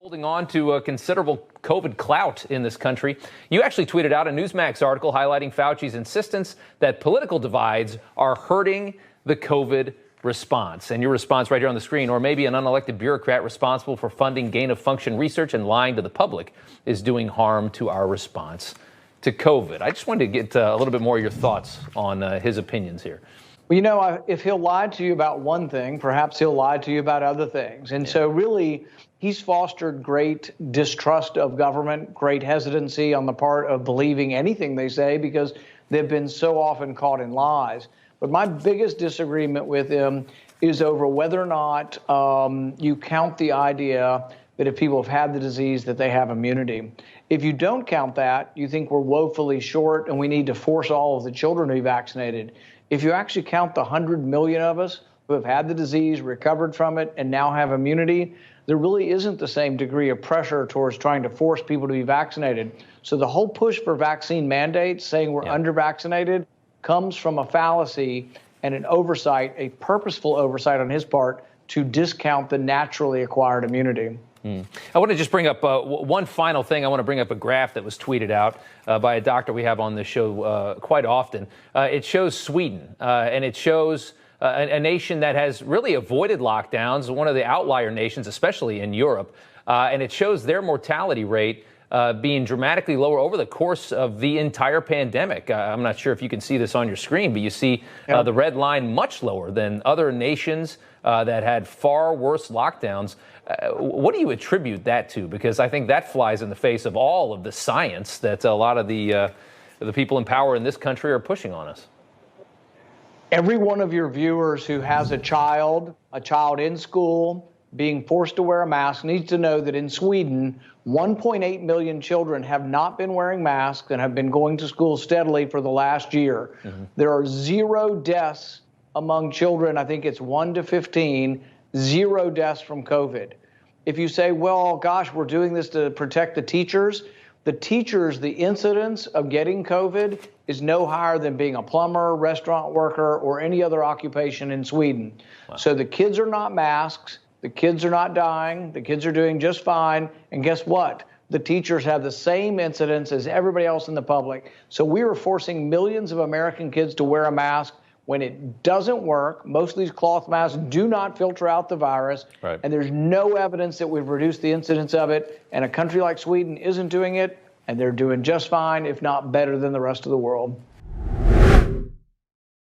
Holding on to a considerable COVID clout in this country. You actually tweeted out a Newsmax article highlighting Fauci's insistence that political divides are hurting the COVID response. And your response right here on the screen, or maybe an unelected bureaucrat responsible for funding gain-of-function research and lying to the public is doing harm to our response to COVID. I just wanted to get a little bit more of your thoughts on his opinions here. Well, you know, if he'll lie to you about one thing, perhaps he'll lie to you about other things. And so really, he's fostered great distrust of government, great hesitancy on the part of believing anything they say because they've been so often caught in lies. But my biggest disagreement with him is over whether or not you count the idea that if people have had the disease, that they have immunity. If you don't count that, you think we're woefully short and we need to force all of the children to be vaccinated. If you actually count the 100 million of us who have had the disease, recovered from it, and now have immunity, there really isn't the same degree of pressure towards trying to force people to be vaccinated. So the whole push for vaccine mandates, saying we're under-vaccinated, comes from a fallacy and an oversight, a purposeful oversight on his part, to discount the naturally acquired immunity. I want to just bring up one final thing. I want to bring up a graph that was tweeted out by a doctor we have on this show quite often. It shows Sweden, and it shows a nation that has really avoided lockdowns, one of the outlier nations, especially in Europe. And it shows their mortality rate being dramatically lower over the course of the entire pandemic. I'm not sure if you can see this on your screen, but you see the red line much lower than other nations that had far worse lockdowns. What do you attribute that to? Because I think that flies in the face of all of the science that a lot of the people in power in this country are pushing on us. Every one of your viewers who has a child in school, being forced to wear a mask, needs to know that in Sweden, 1.8 million children have not been wearing masks and have been going to school steadily for the last year. There are 0 deaths among children. I think it's 1 to 15, 0 deaths from COVID. If you say, well, gosh, we're doing this to protect the teachers, the incidence of getting COVID is no higher than being a plumber, restaurant worker, or any other occupation in Sweden. Wow. So the kids are not masks. The kids are not dying. The kids are doing just fine. And guess what? The teachers have the same incidence as everybody else in the public. So we are forcing millions of American kids to wear a mask when it doesn't work. Most of these cloth masks do not filter out the virus. Right. And there's no evidence that we've reduced the incidence of it. And a country like Sweden isn't doing it. And they're doing just fine, if not better than the rest of the world.